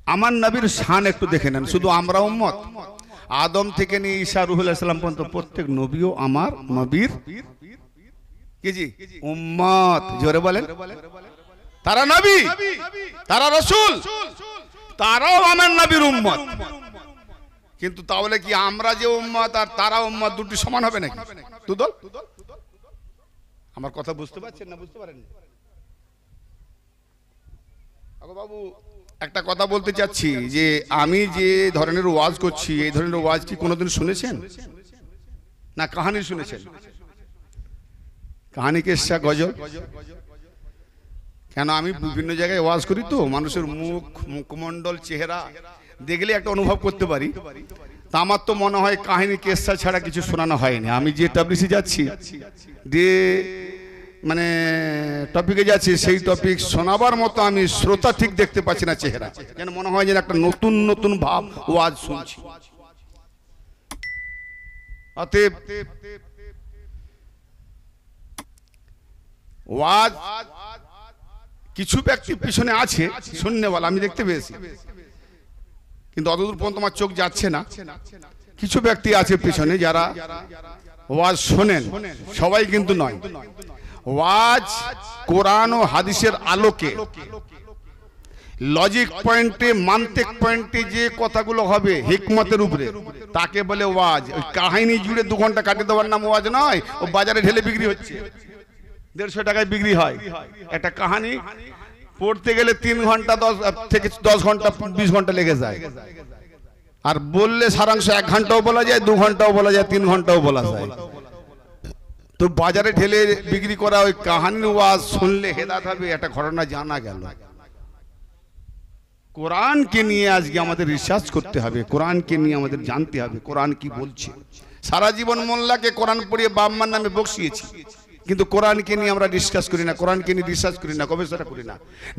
আমার নবীর শান একটু দেখে নেন। শুধু আমরা উম্মত, আদম থেকে নিয়ে ঈসা রূহুল ইসলাম পর্যন্ত প্রত্যেক নবীও আমার নবীর কি জি উম্মত। জোরে বলেন, তারা নবী, তারা রাসূল, তারাও আমার নবীর উম্মত। কিন্তু তাহলে কি আমরা যে উম্মত আর তারা উম্মত দুটি সমান হবে নাকি? দুদল? আমার কথা বুঝতে পারছেন না? বুঝতে পারেন? বাবু একটা কথা বলতে চাচ্ছি যে আমি যে ধরনের ওয়াজ করছি, এই ধরনের ওয়াজ কি কোনোদিন শুনেছেন না কাহানি শুনেছেন? কাহানি, কিসসা, গজল? কেন আমি বিভিন্ন জায়গায় ওয়াজ করি তো, মানুষের মুখমণ্ডল, চেহারা দেখলে একটা অনুভব করতে পারি। তা আমার তো মনে হয় কাহিনী, কিসসা ছাড়া কিছু শোনানো হয়নি। আমি যে টাবলিসে যাচ্ছি, যে মানে টপিকে যাচ্ছি, সেই টপিক শোনাবার মতো আমি শ্রোতা ঠিক দেখতে পাচ্ছি না চেহারা। যেন মনে হয় যেন একটা নতুন নতুন ভাব ওয়াজ শুনছি। অতএব ওয়াজ কিছু ব্যক্তি পিছনে আছে শুননেওয়ালা, আমি দেখতে পেয়েছি, কিন্তু অতদূর পর্যন্ত আমার চোখ যাচ্ছে না। কিছু ব্যক্তি আছে পিছনে যারা ওয়াজ শোনেন, সবাই কিন্তু নয়। ওয়াজ কোরআন ও হাদিসের আলোকে, লজিক পয়েন্টে, মান্তিক পয়েন্টে যে কথাগুলো হবে হিকমতের উপরে, তাকে বলে ওয়াজ। ওই কাহিনী জুড়ে 2 ঘন্টা কাটিয়ে দেওয়ার নাম ওয়াজ নয়। ও বাজারে ঢেলে বিক্রি হচ্ছে, 150 টাকায় বিক্রি হয়। একটা কাহিনী পড়তে গেলে 3 ঘন্টা 10 ঘন্টা 20 ঘন্টা লেগে যায়। আর বললে সারাংশ 1 ঘন্টাও বলা যায়, 2 ঘন্টাও বলা যায়, 3 ঘন্টাও বলা যায়। তো বাজারে ঢেলে বিক্রি করা ওই কাহানির ওয়াজ শুনলে হেদায়েত হবে, একটা ঘটনা জানা গেল। কোরআনকে নিয়ে আজকে আমাদের রিসার্চ করতে হবে, কোরআনকে নিয়ে আমাদের জানতে হবে কোরআন কি বলছে। সারা জীবন মোল্লাকে কোরআন পড়িয়ে বাম্মার নামে বকশিয়েছি, কিন্তু কোরআনকে নিয়ে আমরা ডিসকাস করি না, কোরআনকে নিয়ে রিসার্চ করি না, গবেষণা করি না।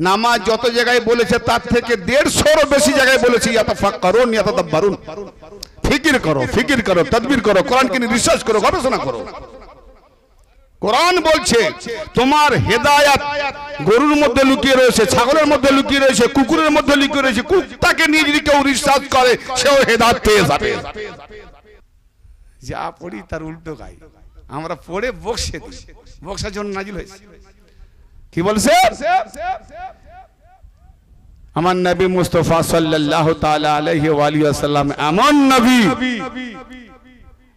নামাজ যত জায়গায় বলেছে তার থেকে 150-এরও বেশি জায়গায় বলেছে ইয়াতাফাক্কারুন ইয়াতাদাব্বারুন, ফিকির করো, ফিকির করো, তাদবির করো, কোরআনকে নিয়ে রিসার্চ করো, গবেষণা করো। কোরআন বলছে তোমার হেদায়েত গরুর মধ্যে লুকিয়ে রয়েছে, ছাগলের মধ্যে লুকিয়ে রয়েছে, কুকুরের মধ্যে লুকিয়ে রয়েছে। কুত্তাকে নিয়ে যদি কেউ রিসার্চ করে সেও হেদায়েত পেয়ে যাবে। যা পড়ি তার উল্টো গাই, আমরা পড়ে বকশে দিই, বকশার জন্য নাজিল হয়েছে। কি বলছে আমার নবী মুস্তাফা সাল্লাল্লাহু তাআলা আলাইহি ওয়া আলিহি ওয়াসাল্লাম এমন নবী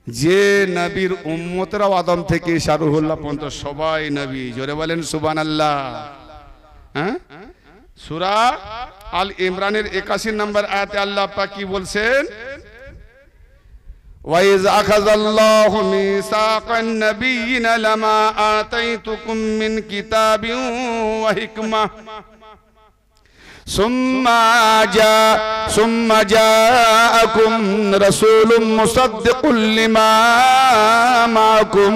যে নবীর উম্মতরা আদম থেকে ঈসা রূহুল্লাহ পর্যন্ত সবাই নবী। জোরে বলেন সুবহানাল্লাহ। হ্যাঁ, সূরা আল ইমরানের 81 নম্বর আয়াতে আল্লাহ পাক কি বলছেন? وَإِذْ أَخَذَ اللَّهُ مِيثَاقَ النَّبِيِّينَ لَمَا آتَيْتُكُم مِّن كِتَابٍ وَحِكْمَةٍ ثُمَّ جَاءَكُمْ رَسُولٌ مُصَدِّقٌ لِّمَا مَعَكُمْ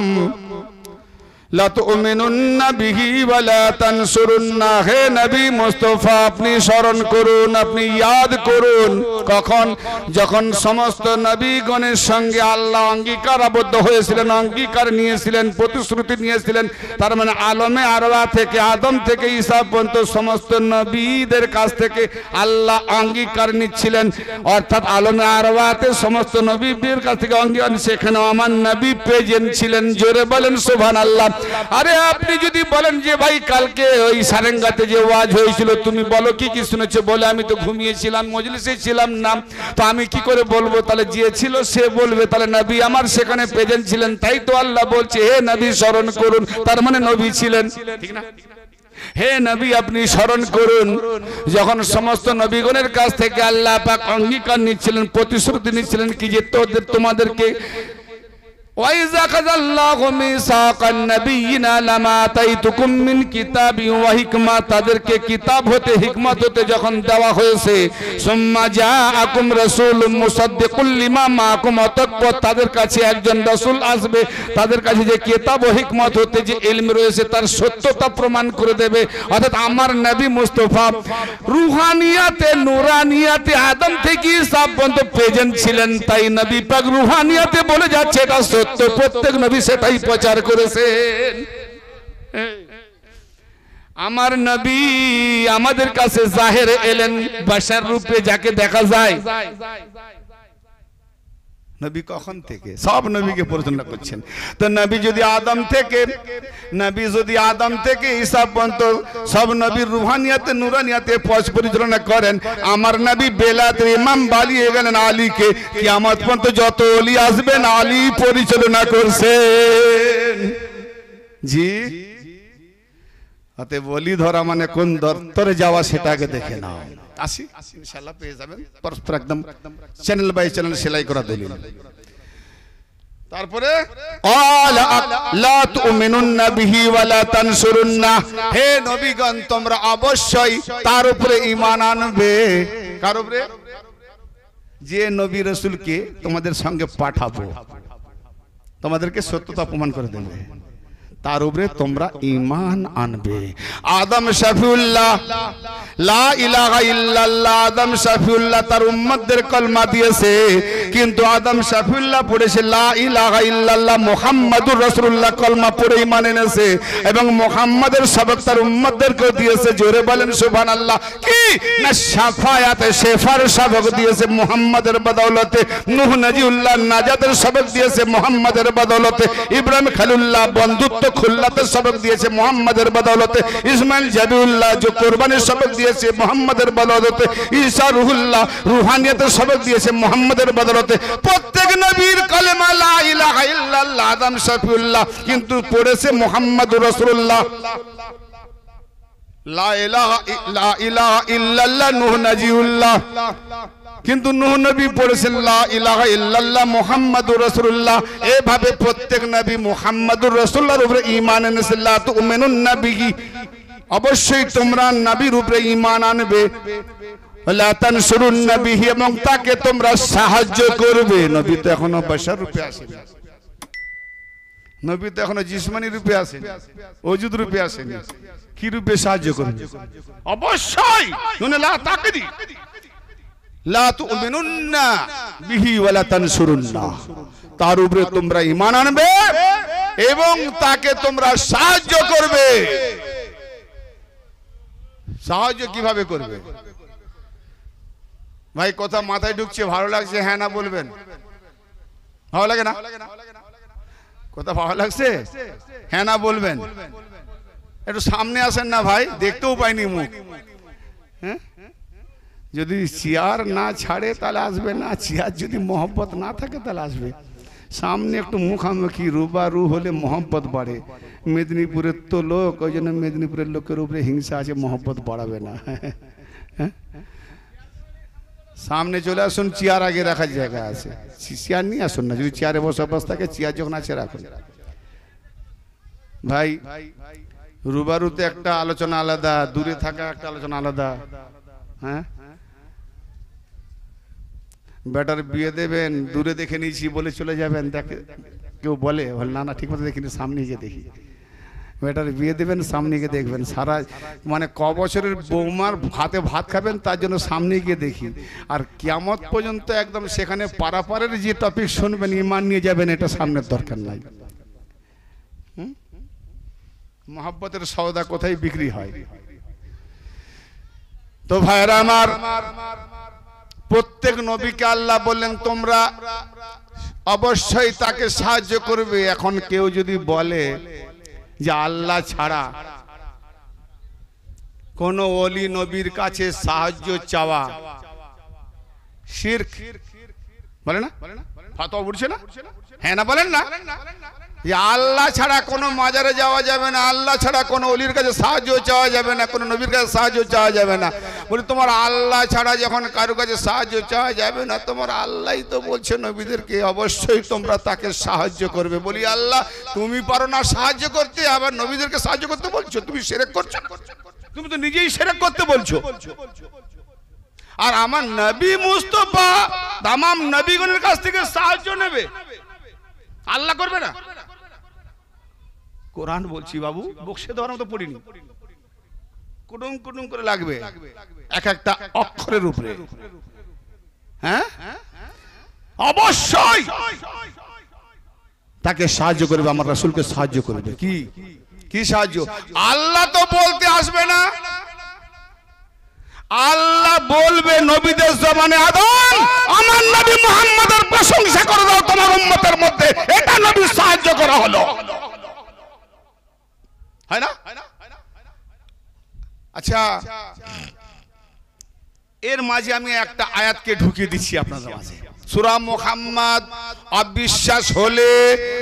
لَتُؤْمِنُنَّ بِهِ وَلَا تَنصُرُنَّهُ। হে নবী মুস্তাফা, আপনি স্মরণ করুন, আপনি ইয়াদ করুন, কখন যখন সমস্ত নবীগণের সঙ্গে আল্লাহ অঙ্গীকার আবদ্ধ হয়েছিলেন, অঙ্গীকার নিয়েছিলেন, প্রতিশ্রুতি নিয়েছিলেন। তার মানে আলমে আরওয়াহ থেকে আদম থেকে ঈসা পর্যন্ত সমস্ত নবীদের কাছ থেকে আল্লাহ অঙ্গীকার নিচ্ছিলেন। অর্থাৎ আলমে আরওয়াহতে সমস্ত নবীদের কাছ থেকে অঙ্গীকার, সেখানে আমার নবী প্রেজেন্ট ছিলেন। জোরে বলেন সুবহানাল্লাহ। আরে আপনি যদি বলেন যে ভাই কালকে ওই সারেঙ্গাতে যে ওয়াজ হয়েছিল তুমি বলো কি কি শুনেছো, বলে আমি তো ঘুমিয়েছিলাম, মজলিসে ছিলাম না, তো আমি কি করে বলবো? তাহলে যে ছিল সে বলবে, তাহলে নবী আমার সেখানে প্রেজেন্ট ছিলেন, তাই তো আল্লাহ বলছে হে নবী স্মরণ করুন, তার মানে নবী ছিলেন, ঠিক না? হে নবী আপনি স্মরণ করুন যখন সমস্ত নবীগণের কাছ থেকে আল্লাহ পাক অঙ্গীকার নিচ্ছিলেন, প্রতিশ্রুতি নিচ্ছিলেন কি যে তোমাদেরকে وَإِذْ أَخَذَ اللَّهُ مِيثَاقَ النَّبِيِّينَ لَمَا آتَيْتُكُم مِّن كِتَابٍ وَحِكْمَةٍ, তাদেরকে কিতাব হতে হিকমত হতে যখন দেওয়া হয়েছে, ثُمَّ جَاءَكُمْ رَسُولٌ مُصَدِّقٌ لِّمَا مَعَكُمْ, অতঃপর তাদের কাছে একজন রাসূল আসবে, তাদের কাছে যে কিতাব ও হিকমত হতে যে ইলম রয়েছে তার সত্যতা প্রমাণ করে দেবে। অর্থাৎ আমার নবী মুস্তাফা রুহানিয়াতে, নূরানিয়াতে আদম থেকে ঈসা পর্যন্ত প্রেজেন্ট ছিলেন, তাই নবী পাক রুহানিয়াতে বলে যাচ্ছে এটা সত্য, প্রত্যেক নবী সেটাই প্রচার করেছেন। আমার নবী আমাদের কাছে জাহেরে এলেন বাশার রূপে, যাকে দেখা যায়। নবী কখন থেকে? সব নবীকে পরিচালনা করছেন। তো নবী যদি আদম থেকে ঈসা পর্যন্ত সব নবীর রুহানিয়াতে নুরানিয়াতে পরিচালনা করেন, আমার নবী বেলাতের ইমাম বানিয়ে গেলেন আলীকে। কিয়ামত পর্যন্ত যত ওলি আসবেন আলী পরিচালনা করছেন। জি, হাতে বলি ধরা মানে কোন দপ্তরে যাওয়া সেটাকে দেখে নাও। আসি ইনশাআল্লাহ পেয়ে যাবেন পরস্পর একদম চ্যানেল বাই চ্যানেল সেলাই করা দলিল। তারপরে লা তুমিনুন্না বিহি ওয়া লা তানসুরুন্না, হে নবীগণ তোমরা অবশ্যই তার উপরে ঈমান আনবে। কার উপরে? যে নবী রাসূলকে তোমাদের সঙ্গে পাঠাবো, তোমাদেরকে সত্যতা প্রমাণ করে দেবে, তার উপরে তোমরা ঈমান আনবে। আদম শফিউল্লাহ লা ইলাহা ইল্লাল্লাহ, আদম শফিউল্লাহ তার উম্মতদের কলমা দিয়েছে, কিন্তু আদম শফিউল্লাহ পড়েছে লা ইলাহা ইল্লাল্লাহ মুহাম্মাদুর রাসূলুল্লাহ কলমা পড়ে ঈমান এনেছে, এবং মুহাম্মাদের সবক তার উম্মতদেরকে দিয়েছে। জোরে বলেন সুবহানাল্লাহ। কি না শাফায়াতে শেফার সবক দিয়েছে মুহাম্মাদের বদৌলতে, নূহ নজিউল্লাহ নাজাতের সবক দিয়েছে মুহাম্মাদের বদৌলতে, ইব্রাহিম খলিলুল্লাহ বন্ধুত্ব খুল্লাতের সবক দিয়েছে মুহাম্মাদের বদৌলতে, ইসমাইল জাবিউল্লাহ যে কুরবানির সবক দিয়েছে মুহাম্মাদের বদৌলতে, ঈসা রুহুল্লাহ রুহানিয়তের সবক দিয়েছে মুহাম্মাদের বদৌলতে। প্রত্যেক নবীর কালেমা লা ইলাহা ইল্লাল্লাহ, আদম শফিউল্লাহ কিন্তু পড়েছে মুহাম্মাদুর রাসূলুল্লাহ। লা ইলাহা ইল্লাল্লাহ নূহ নজিউল্লাহ, কিন্তু নূহ নবী পড়েছেন লা ইলাহা ইল্লাল্লাহ মুহাম্মাদুর রাসূলুল্লাহ। এভাবে প্রত্যেক নবী মুহাম্মাদুর রাসূলুল্লাহর উপরে ঈমান এনেছে। লা তুমিনুন্না বিহি, অবশ্যই তোমরা নবীর উপরে ঈমান আনবে। লা তানসুরুন্না বিহি, এবং তাকে তোমরা সাহায্য করবে। নবী তো এখনো বাশার রূপে আসেনি, নবী তো এখনো জিসমানি রূপে আসেনি, ওজুদ রূপে আসেনি। কি রূপে সাহায্য করবে? অবশ্যই লা তাকদি লা তুমিনুন্না বিহি ওয়া লা তানসুরুন্না, তার উপরে তোমরা ঈমান আনবে এবং তাকে তোমরা সাহায্য করবে। সাহায্য কিভাবে করবে ভাই? কথা মাথায় ঢুকছে? ভালো লাগছে? হ্যাঁ না বলবেন? ভালো লাগে না? কথা ভালো লাগছে? হ্যাঁ না বলবেন? একটু সামনে আসেন না ভাই, দেখতেও পাইনি মুখ। হ্যাঁ, যদি চেয়ার না ছাড়ে তাহলে আসবে না, চেয়ার যদি মহব্বত না থাকে তাহলে আসবে। সামনে একটু মুখামুখি রুবারু হলে মহব্বত বাড়ে। মেদিনীপুরের তো লোক, ওই জন্য মেদিনীপুরের লোকের উপরে হিংসা আছে, মহব্বত বাড়াবে না। সামনে চলে আসুন, চেয়ার আগে রাখার জায়গা আছে, চেয়ার নিয়ে আসুন না। যদি চেয়ারে বসে অবস্থা থাকে, চেয়ার যখন আছে রাখুন। ভাই রুবারুতে একটা আলোচনা আলাদা, দূরে থাকা একটা আলোচনা আলাদা। হ্যাঁ, বেটার বিয়ে দেবেন, দূরে দেখে নিয়েছি বলে চলে যাবেন, দেখে কেউ বলে না না ঠিক মতো দেখিনি, সামনে গিয়ে দেখি। বেটার বিয়ে দেবেন, সামনে গিয়ে দেখবেন। সারা মানে ক বছরের বৌমার হাতে ভাত খাবেন, তার জন্য সামনে গিয়ে দেখি। আর কিয়ামত পর্যন্ত একদম সেখানে পারাপারের যে টপিক শুনবেন, ঈমান নিয়ে যাবেন, এটা সামনের দরকার নাই। মহব্বতের সওদা কোথায় বিক্রি হয়? তো ভাইরা আমার, প্রত্যেক নবীকে আল্লাহ বললেন তোমরা অবশ্যই তাকে সাহায্য করবে। এখন কেউ যদি বলে যে আল্লাহ ছাড়া কোন ওলি নবীর কাছে সাহায্য চাওয়া শিরক, বলে না? ফাতোয়া উঠছে না? হ্যাঁ না বলেন না? যে আল্লাহ ছাড়া কোনো মাজারে যাওয়া যাবে না, আল্লাহ ছাড়া কোনো ওলির কাছে সাহায্য চাওয়া যাবে না, কোনো নবীর কাছে সাহায্য চাওয়া যাবে না। বলি তোমার আল্লাহ ছাড়া যখন কারো কাছে সাহায্য চাওয়া যাবে না, তোমার আল্লাহই তো বলছে নবীদেরকে অবশ্যই তোমরা তাকে সাহায্য করবে। বলি আল্লাহ তুমি পারো না সাহায্য করতে, আবার নবীদেরকে সাহায্য করতে বলছো? তুমি শিরক করছো না? তুমি তো নিজেই শিরক করতে বলছো। আর আমার নবী মুস্তাফা তামাম নবীগণের কাছ থেকে সাহায্য নেবে, আল্লাহ করবে না? কোরআন বলছি বাবু, বক্সে দেওয়ার মতো পড়িনি, কুটুম কুটুম করে লাগবে এক একটা অক্ষরের উপরে। হ্যাঁ, অবশ্যই তাকে সাহায্য করবে, আমার রাসূলকে সাহায্য করবে। কি কি সাহায্য? আল্লাহ তো বলতে আসবে না, আল্লাহ বলবে নবীদের জবানে, আদম আমার নবী মুহাম্মদের প্রশংসা করে দাও তোমার উম্মতের মধ্যে, এটা নবীর সাহায্য করা হলো, হয় না? আচ্ছা, এর মাঝে আমি একটা আয়াতকে ঢুকিয়ে দিচ্ছি আপনাদের মাঝে। সূরা মুহাম্মদ অবিশ্বাস হলে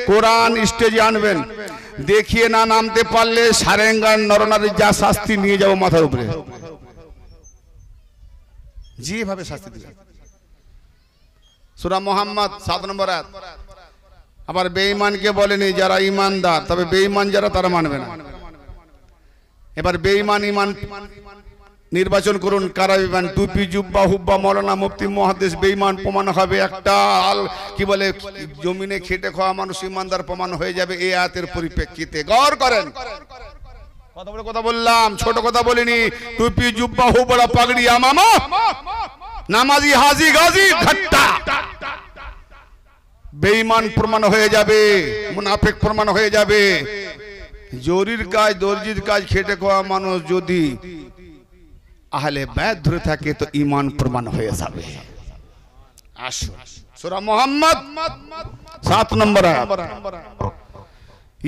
কোরআন স্টেজে আনবেন, দেখিয়ে না নামতে পারলে সারেঙ্গার নরনারীর যা শাস্তি নিয়ে যাব মাথার উপরে, যেভাবে শাস্তি দিবেন। সূরা মুহাম্মদ 7 নম্বর আয়াত। আবার বেঈমানকে বলেনি যারা ঈমানদার, তবে বেঈমান যারা তারা মানবে না। এবার বেঈমান ঈমান নির্বাচন করুন, কারা বেঈমান? টুপি জুব্বা হুব্বা মাওলানা মুফতি মুহাদ্দিস বেঈমান প্রমাণ হবে, একটা কি বলে জমিনে খেটে খাওয়া মানুষ ঈমানদার প্রমাণ হয়ে যাবে এই আয়াতের পরিপ্রেক্ষিতে। গৌর করেন, কত বড় কথা বললাম, ছোট কথা বলিনি। টুপি জুব্বা হুব্বা পাগড়ি আমামা নামাজি হাজি গাজী ঘট্টা বেঈমান প্রমাণ হয়ে যাবে, মুনাফিক প্রমাণ হয়ে যাবে। জরির কাজ দর্জির কাজ খেটে খাওয়া মানুষ যদি আহলে বাইত ধরে থাকে তো ঈমান প্রমাণ হয়ে যাবে। আসুন সূরা মুহাম্মদ 7 নম্বর আয়াত।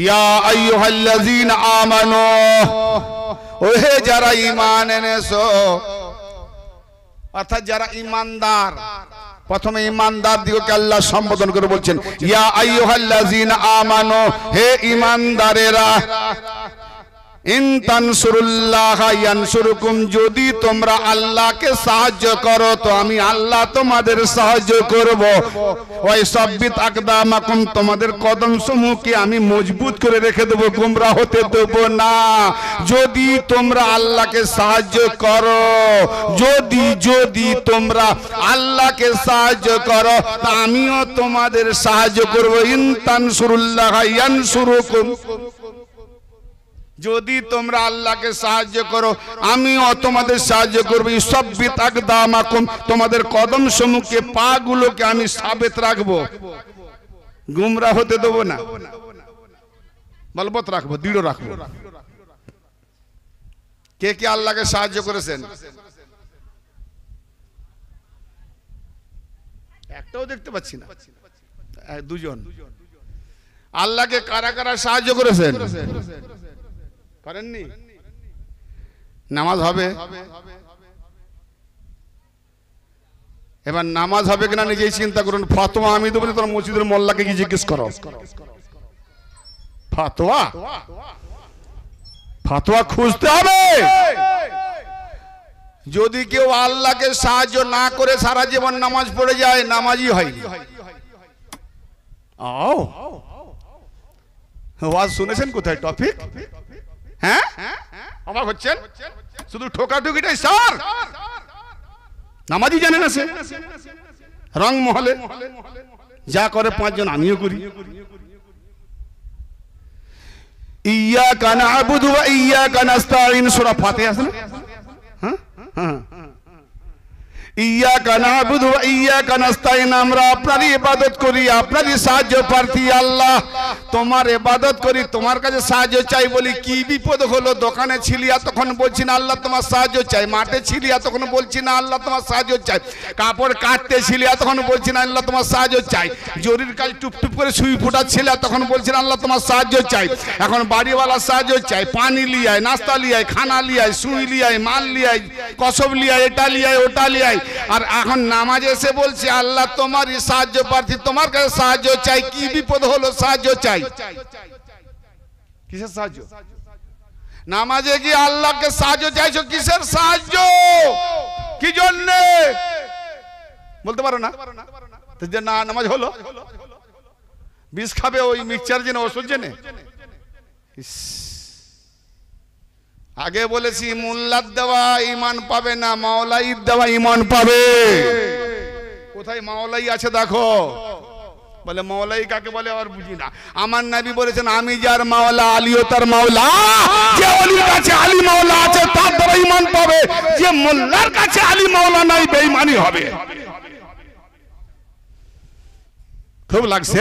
ইয়া আইয়ুহাল্লাযীনা আমানু, ওহে যারা ঈমান এনেছো, অর্থাৎ যারা ঈমানদার। প্রথমে ঈমানদার দিগকে আল্লাহ সম্বোধন করে বলছেন ইয়া আইয়ুহাল্লাযীনা আমানু, হে ঈমানদারেরা, ইন তানসুরুল্লাহ ইয়ানসুরকুম, যদি তোমরা আল্লাহকে সাহায্য করো তো আমি আল্লাহ তোমাদের সাহায্য করব। ওয়া ইসাব্বিত আকদামাকুম, তোমাদের কদম সমূহকে আমি মজবুত করে রেখে দেব, গোমরাহ হতে দেব না। যদি তোমরা আল্লাহকে সাহায্য করো, যদি তোমরা আল্লাহকে সাহায্য করো তা আমিও তোমাদের সাহায্য করব। ইন তানসুরুল্লাহ ইয়ানসুরকুম, যদি তোমরা আল্লাহকে সাহায্য করো আমিও তোমাদের সাহায্য করব। ইসাব্বিত আকদামাকুম, তোমাদের কদম সমূহকে পা গুলোকে আমি সাবেত রাখবো, গুমরাহ হতে দেব না, বলবৎ রাখবো, দৃঢ় রাখবো। কে কে আল্লাহকে সাহায্য করেছেন? একটাও দেখতে পাচ্ছি না, দুজন। আল্লাহকে কারা কারা সাহায্য করেছেন? করেননি? নামাজ হবে, এবার নামাজ হবে কিনা নিজেই চিন্তা করুন। ফতোয়া আমি দেবো, তোমরা মসজিদের মোল্লাকে কি জিজ্ঞেস করো। ফতোয়া খুঁজতে হবে। যদি কেউ আল্লাহকে সাহায্য না করে সারা জীবন নামাজ পড়ে যায়, নামাজই হয়নি। ওয়াজ শুনেছেন কোথায়? টপিক, হ্যাঁ অবাক হচ্ছেন? শুধু ঠোকাঠুকিটাই স্যার, নামাজই জানে না সে। রং মহলে যা করে 5 জন আমিও করি। ইয়্যাকা না'বুদু ওয়া ইয়্যাকা নাস্তাঈন, সূরা ফাতিহা আছে না? হ্যাঁ হ্যাঁ, ইয়্যাকা না'বুদু ওয়া ইয়্যাকা নাস্তাঈন, আমরা আপনারই ইবাদত করি, আপনারই সাহায্য প্রার্থী। আল্লাহ তোমার ইবাদত করি, তোমার কাছে সাহায্য চাই। বলি কি বিপদ হলো? দোকানে ছিলি তখন বলছি না আল্লাহ তোমার সাহায্য চাই, মাঠে ছিলি তখন বলছি না আল্লাহ তোমার সাহায্য চাই, কাপড় কাটতে ছিলি তখন বলছি না আল্লাহ তোমার সাহায্য চাই, জরির কাজ টুপটুপ করে সুই ফুটাচ্ছিল তখন বলছি না আল্লাহ তোমার সাহায্য চাই। এখন বাড়িওয়ালার সাহায্য চাই, পানি লিয়ায়, নাস্তা লিয়ায়, খানা লিয়ায়, সুই লিয়ায়, মাল লিয়ায়, কসব লিয়ায়, এটা লিয়ায়, ওটা লিয়ায়। আর এখন নামাজ এসে বলছি আল্লাহ তোমারই সাহায্য প্রার্থী, তোমার কাছে সাহায্য চাই। কি বিপদ হলো? সাহায্য চাই। কিসের সাহায্য? নামাজে গিয়ে আল্লাহকে সাহায্য চাইছো, কিসের সাহায্য? কি জন্য বলতে পারো না? না নামাজ হলো, বিষ খাবে ওই মিক্সচার জেনে, ওষুধ জেনে। আগে বলেছি মোল্লার দেওয়া ঈমান পাবে না, মাওলাইর দেওয়া ঈমান পাবে। কোথায় মাওলাই আছে দেখো। বলে মাওলাই কাকে বলে আর বুঝি না। আমার নবী বলেছেন আমি যার মাওলা আলীও তার মাওলা। যে ওলির কাছে আলী মাওলা আছে তার দ্বারা ঈমান পাবে, যে মোল্লার কাছে আলী মাওলা নাই বেঈমানি হবে। খুব লাগছে?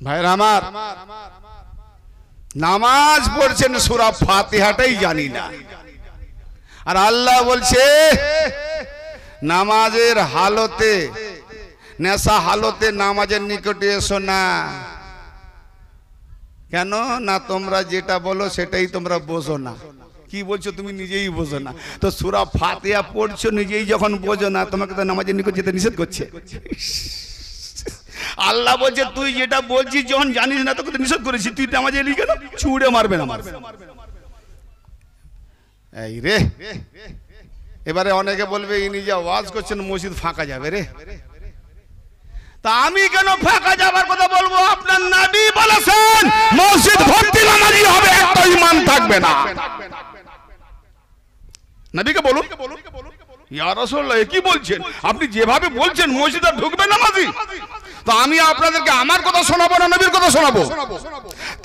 ভাইরা আমার, নামাজ পড়ছেন সূরা ফাতিহাটাই জানি না, আর আল্লাহ বলছে নামাজের হালতে, নেশা হালতে নামাজের নিকটে এসো না। কেন না? তোমরা যেটা বলো সেটাই তোমরা বোঝো না। কি বলছো তুমি নিজেই বোঝো না, তো সূরা ফাতিহা পড়ছো নিজেই যখন বোঝো না, তোমাকে তো নামাজের নিকট যেতে নিষেধ করছে। আল্লাহ বলছে তুই যেটা বলছিস যখন জানিস না তোকে তো নিষেধ করেছি, তুই নামাজে এলি কেন? ছুঁড়ে মারবে না। এই রে, এবারে অনেকে বলবে ইনি যা ওয়াজ করছেন মসজিদ ফাঁকা যাবে রে। তা আমি কেন ফাঁকা যাবার কথা বলবো? আপনার নবী বলেছেন মসজিদ ভর্তি নামাজি হবে, একটা ঈমান থাকবে না। নবীকে বলুন, ইয়া রাসূলুল্লাহ কি বলছেন আপনি? যেভাবে বলছেন মসজিদে ঢুকবে নামাজি, তো আমি আপনাদেরকে আমার কথা শোনাবো না নবীর কথা শোনাবো?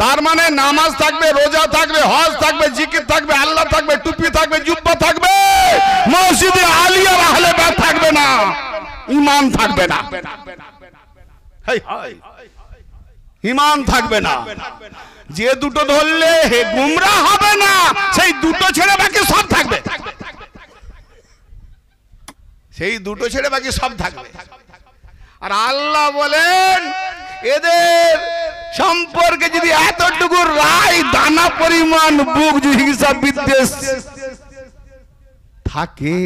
তার মানে নামাজ থাকবে, রোজা থাকবে, হজ থাকবে, জিকির থাকবে, আল্লাহ থাকবে, টুপি থাকবে, জুব্বা থাকবে, মসজিদে আলিয়া আহলে বাইত থাকবে না, ঈমান থাকবে না। ঈমান থাকবে না। যে দুটো ধরলে হে গুমরাহ হবে না, সেই দুটো ছেড়ে বাকি সব থাকবে, সেই দুটো ছেড়ে বাকি সব থাকবে। আর আল্লাহ বলেন এদের সম্পর্কে যদি এতটুকু রায় দানা পরিমাণ বুক হিসাব বিদ্বেষ থাকে,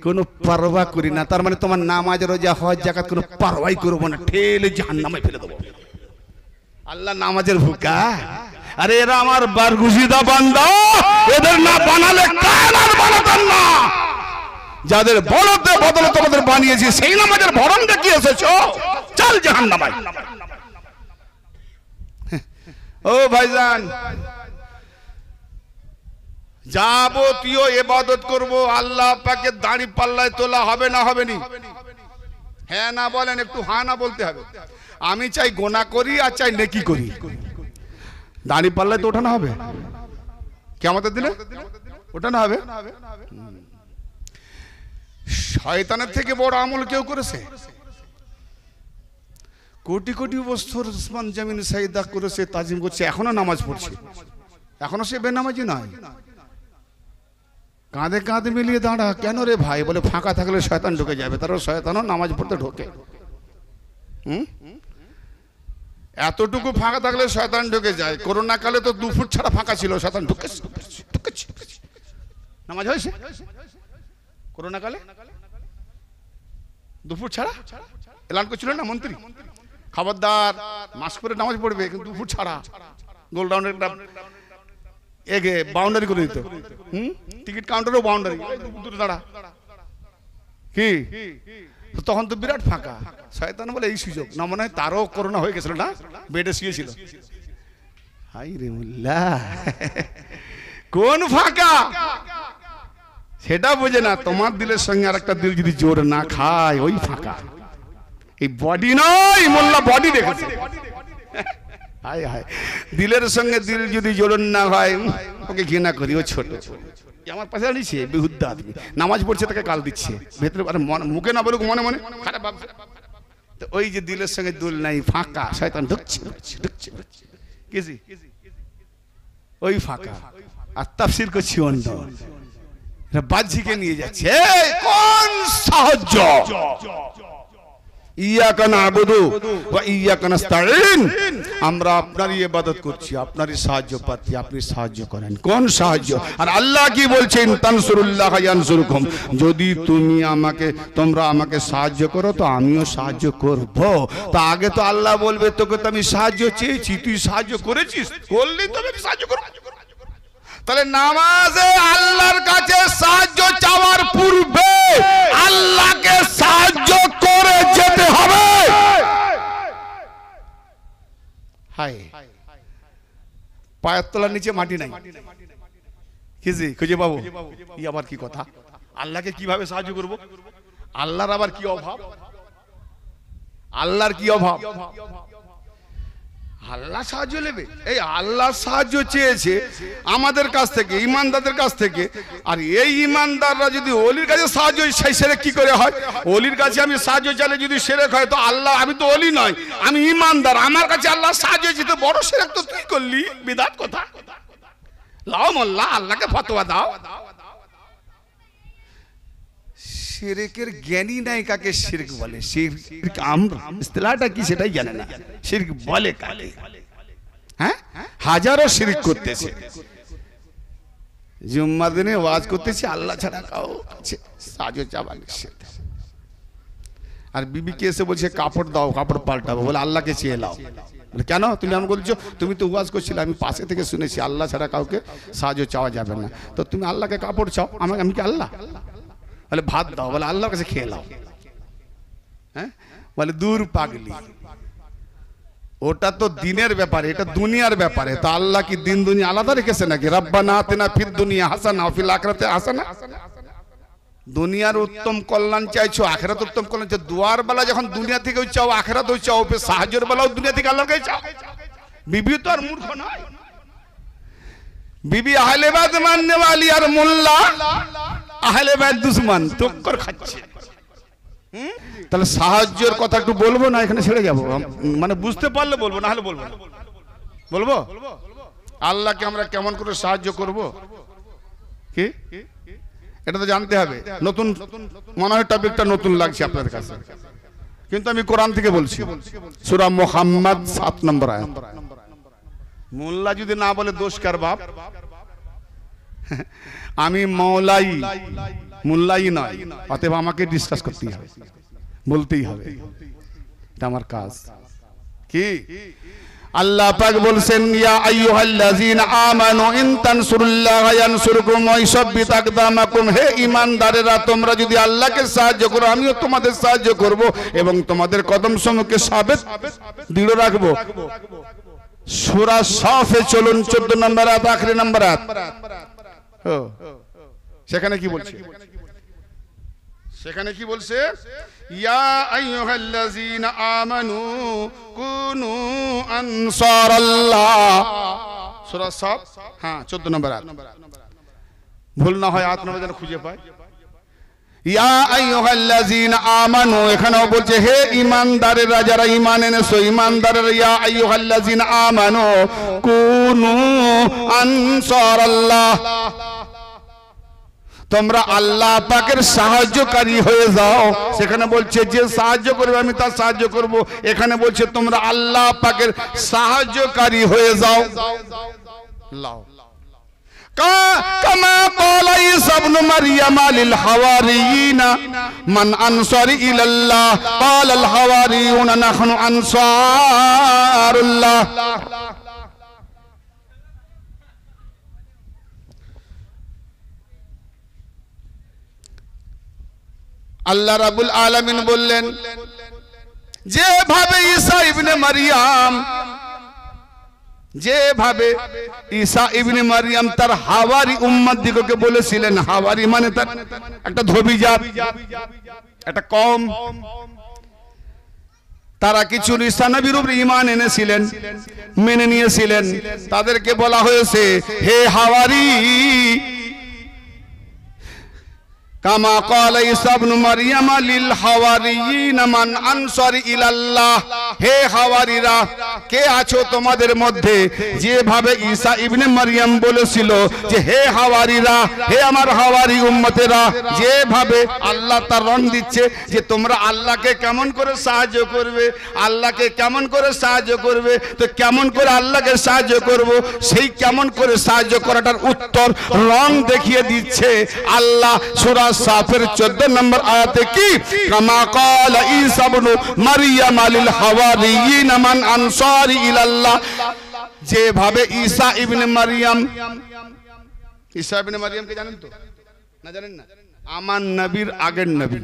কোনো পারওয়া করি না। তার মানে তোমার নামাজ, রোজা, হজ, যাকাত কোনো পারওয়াই করবো না, ঠেলে জাহান্নামে ফেলে দেবো। আল্লাহ নামাজের ভুকা। আরে এরা আমার বারগুজিদা বান্দা, এদের না বানালে কায়নাত বানাতেন না। যাদের বলতে বদলে তোমাদের বানিয়েছি সেই নামাজের ভরণ দেখিয়ে এসেছো, চল জাহান্নামে। ও ভাইজান, যাবতীয় ইবাদত করব আল্লাহ পাকের দাড়ি পাল্লায় তোলা হবে না? হবে নি? হ্যাঁ না বলেন, একটু হ্যাঁ না বলতে হবে। আমি চাই গোনা করি আর চাই নেকি করি, দাড়ি পাল্লায় তো ওঠানো হবে, কিয়ামতের দিনে ওঠানো হবে। শয়তানের থেকে বড় আমল কেউ করেছে? কোটি কোটি বছর আসমান জমিন সাজদা করেছে, তাজিম করছে, এখনো নামাজ পড়ছে, এখনো সে বেনামাজি নয়। কাঁধে কাঁধে মিলিয়ে দাঁড়া। কেন রে ভাই? বলে ফাঁকা থাকলে শয়তান ঢুকে যাবে। তার শয়তানও নামাজ পড়তে ঢোকে। এতটুকু ফাঁকা থাকলে শয়তান ঢুকে যায়। করোনা কালে তো 2 ফুট ছাড়া ফাঁকা ছিল, শয়তান ঢুকেছে, নামাজ হয়েছে। করোনা কালে 2 ফুট ছাড়া এলান করছিল না মন্ত্রী, খবরদার মাস্ক পরে নামাজ পড়বে, কিন্তু 2 ফুট ছাড়া গোলডাউনের এগে বাউন্ডারি করে দিত। টিকিট কাউন্টারও বাউন্ডারি, দূরে দাঁড়া। কি তখন তো বিরাট ফাঁকা। শয়তান বলে এই সুযোগ না, মনে হয় তারও করোনা হয়ে গেছিল না, বেডে শুয়েছিল। হাই রে মুল্লা, কোন ফাঁকা সেটা বোঝে না। তোমার দিলের সঙ্গে আর একটা দিল যদি জোর না খায়, ওই ফাঁকা। এই বডি নয় মোল্লা, বডি দেখেছে। হায় হায়, দিলের সঙ্গে দিল যদি জোড়ন না হয়, ওকে ঘৃণা করি, ও ছোট। আমার পাশে দাঁড়িয়েছে বেহুদ্দা আদমি, নামাজ পড়ছে, তাকে গাল দিচ্ছে ভেতরে, মুখে না বলুক মনে মনে খারাপ ভাবছে। তো ওই যে দিলের সঙ্গে দুল নাই, ফাঁকা, শয়তান ঢুকছে ঢুকছে, কেজি ওই ফাঁকা। আর তাফসীর করছি অন্য, বাহ্যিকে নিয়ে যাচ্ছে। কোন সাহায্য? ইয়াকা নাবুদু ওয়া ইয়াকা নাস্তাঈন, আমরা আপনারই ইবাদত করছি, আপনারই সাহায্য পাচ্ছি, আপনি সাহায্য করেন। কোন সাহায্য? আর আল্লাহ কি বলছেন? তানসুরুল্লাহ ইয়ানসুরকুম, যদি তোমরা আমাকে সাহায্য করো তো আমিও সাহায্য করব। তা আগে তো আল্লাহ বলবে তোকে তো আমি সাহায্য চেয়েছি, তুই সাহায্য করেছিস, করলেই তো আমি সাহায্য করব। তাহলে নামাজে আল্লাহর কাছে সাহায্য চাওয়ার পূর্বে আল্লাহকে সাহায্য করে যেতে হবে। হায়, পায়ের তলার নিচে মাটি নাই, কিজি খুঁজে পাবো? ই আবার কি কথা? আল্লাহকে কিভাবে সাহায্য করব? আল্লাহর আবার কি অভাব? আল্লাহর কি অভাব? আল্লাহ সাহায্য নেবে? এই আল্লাহ সাহায্য চেয়েছে আমাদের কাছ থেকে, ইমানদারদের কাছ থেকে। আর এই ইমানদাররা যদি ওলির কাছে সাহায্য, সেই শিরক কি করে হয়? ওলির কাছে আমি সাহায্য চাইলে যদি শিরক হয়, তো আল্লাহ, আমি তো ওলি নয়, আমি ইমানদার, আমার কাছে আল্লাহ সাহায্য চেয়ে বড় শিরক তো তুই করলি। বিদাত কথা। লাও মোল্লা, আল্লাহকে ফতোয়া দাও। শিরকের জ্ঞানী নাই কাকে শিরক বলে। শিরক আমরা ইসতিলাহটা কি সেটাই জানে না, শিরক বলে কাকে। হ্যাঁ, হাজারো শিরক করতেছে। জুম্মার দিনে ওয়াজ করতেছি, আল্লাহ ছাড়া কাউ কাছে সাহায্য চাওয়া নিষেধ। আর বিবিকে এসে বলছে কাপড় দাও, কাপড় পাল্টাবো, বলে আল্লাহকে চেয়ে লাও। কেন তুমি আমাকে বলছো? তুমি তো ওয়াজ করছিলে, আমি পাশে থেকে শুনেছি আল্লাহ ছাড়া কাউকে সাহায্য চাওয়া যাবে না। তো তুমি আল্লাহকে কাপড় চাও, আমি কি আল্লাহ? বলে ভাত দাও, বলে আল্লাহর কাছে খেয়ে লাও। হ্যাঁ, বলে দূর পাগলি, ওটা তো দিনের ব্যাপারে, এটা দুনিয়ার ব্যাপারে। তো আল্লাহ কি দিন দুনিয়া আলাদা রেখেছে নাকি? রব্বানা আতিনা ফিদ দুনিয়া হাসানা ওয়া ফিল আখিরাতি হাসানা। দুনিয়ার উত্তম কল্যাণ চাইছো, আখিরাত উত্তম কল্যাণ চাইছো। দুয়ার বেলা যখন দুনিয়া থেকেও চাও, আখিরাতেও চাও, সাহায্যের বেলাও দুনিয়া থেকে আল্লাহর কাছে চাও। বিবি তো আর মূর্খ নয়। বিবি আহলে বাইত মাননে ওয়ালি আর মোল্লা আহলে বাইত দুশমন, টক্কর খাচ্ছে। তাহলে সাহায্যের কথা একটু বলবো না, এখানে ছেড়ে যাবো? মানে বুঝতে পারলে বলবো, না হলে বলবো না। বলবো আল্লাহকে আমরা কেমন করে সাহায্য করব, কি এটা তো জানতে হবে। নতুন মনে হয় টপিকটা নতুন লাগছে আপনাদের কাছে, কিন্তু আমি কোরআন থেকে বলছি। সূরা মুহাম্মদ 7 নম্বর আয়াত। মোল্লা যদি না বলে দোষ কার বাপ? আমি মৌলাই, মোল্লাই নয়, অতএব আমাকে ডিসকাস করতেই হবে, বলতেই হবে, এটা আমার কাজ। কি আল্লাহ পাক বলছেন, ইয়া আইয়ুহাল্লাযীনা আমানু ইন তানসুরুল্লাহা ইয়ানসুরকুম ওয়া ইসাব্বিত আকদামাকুম। হে ঈমানদারেরা, তোমরা যদি আল্লাহকে সাহায্য করো, আমিও তোমাদের সাহায্য করব এবং তোমাদের কদম সমূহকে সাবিত দৃঢ় রাখব। সূরা সাফে চলুন, 14 নম্বর আয়াত, আখরি নম্বর আয়াত। সেখানে কি বলছে? সেখানে কি বলছে? ইয়া আইয়ুহাল্লাযীনা আমানু কুনু আনসারাল্লাহ। সূরা সাফ, হ্যাঁ 14 নম্বর আয়াত। ভুল না হয় আয়াত নম্বর যেন খুঁজে পায়। ইয়া আইয়ুহাল্লাযীনা আমানু, এখানেও বলছে হে ঈমানদারেরা, যারা ঈমান এনেছো, ঈমানদারেরা। ইয়া আইয়ুহাল্লাযীনা আমানু কুনু আনসারাল্লাহ, তোমরা আল্লাহ পাকের সাহায্যকারী হয়ে যাও। সেখানে বলছে যে সাহায্য করবে আমি তার সাহায্য করব। এখানে বলছে তোমরা আল্লাহ পাকের সাহায্যকারী হয়ে যাও। লাও কামা ক্বালা ঈসা ইবনে মারইয়াম লিল হাওয়ারিয়িনা মান আনসারি ইলাল্লাহ ক্বালা আল হাওয়ারিয়ুনা নাহনু আনসারুল্লাহ। আল্লাহ রাব্বুল আলামিন বললেন, যেভাবে ঈসা ইবনে মারইয়াম, যেভাবে ঈসা ইবনে মারইয়াম তার হাওয়ারি উম্মত দিগকে বলেছিলেন, হাওয়ারি মানে তার একটা ধোবি জাত, একটা কওম, তারা কিছু ঈসা নবীর উপর ঈমান এনেছিলেন, মেনে নিয়েছিলেন। তাদেরকে বলা হয়েছে, হে হাওয়ারি, কামা ক্বালা ঈসা ইবনে মারইয়াম লিল হাওয়ারিয়িনা মান আনসারি ইলাল্লাহ। হে হাওয়ারিরা, কে আছো তোমাদের মধ্যে যেভাবে ঈসা ইবনে মারইয়াম বলেছিল যে হে হাওয়ারিরা, হে আমার হাওয়ারি উম্মতেরা, যেভাবে আল্লাহ তার রং দিচ্ছে যে তোমরা আল্লাহকে কেমন করে সাহায্য করবে, আল্লাহকে কেমন করে সাহায্য করবে। তো কেমন করে আল্লাহকে সাহায্য করব, সেই কেমন করে সাহায্য করাটার উত্তর রং দেখিয়ে দিচ্ছে আল্লাহ সূরা সাফের 14 নম্বর আয়াতে। কি কামা ক্বালা ঈসা ইবনে মারইয়াম লিল হাওয়ারিয়িনা মান আনসারি ইলাল্লাহ, যেভাবে ঈসা ইবনে মারইয়াম, ঈসা ইবনে মারইয়ামকে জানেন তো না? জানেন না? আমার নবীর আগের নবী,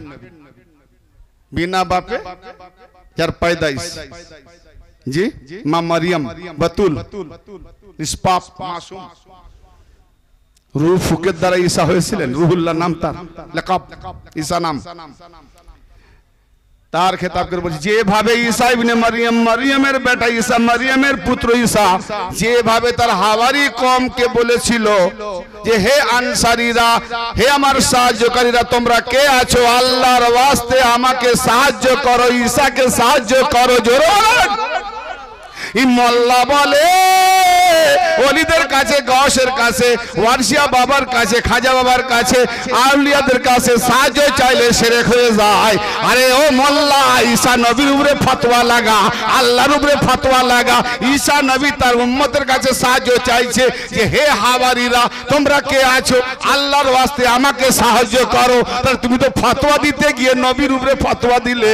বিনা বাপে যার পয়দাইশ, জি মা মারইয়াম বাতুল, নিষ্পাপ মাসুম, রূহ ফুকের দ্বারা ঈসা হয়েছিলেন। রুহুল্লাহ নাম তার, লাকাব ঈসা নাম। তার খেতাব করে বলছি, যেভাবে ঈসা ইবনে মারিয়াম, মারিয়ামের বেটা ঈসা, মারিয়ামের পুত্র ঈসা, যেভাবে তার হাওয়ারি কওমকে বলেছিল যে হে আনসারীরা, হে আমার সাহায্যকারীরা, তোমরা কে আছো, আল্লাহর ওয়াস্তে আমাকে সাহায্য করো, ঈসাকে সাহায্য করো। জোরে মোল্লা বলে ওলিদের কাছে, গৌসের কাছে, ওয়ারশিয়া বাবার কাছে, খাজা বাবার কাছে, আউলিয়াদের কাছে সাহায্য চাইলে শিরক হয়ে যায়। আরে ও মোল্লা, ঈসা নবীর উপরে ফতোয়া লাগা, আল্লাহর উপরে ফতোয়া লাগা। ঈসা নবী তার উম্মতের কাছে সাহায্য চাইছে যে হে হাওয়ারিরা, তোমরা কে আছো, আল্লাহর ওয়াস্তে আমাকে সাহায্য করো। তাহলে তুমি তো ফতোয়া দিতে গিয়ে নবীর উপরে ফতোয়া দিলে।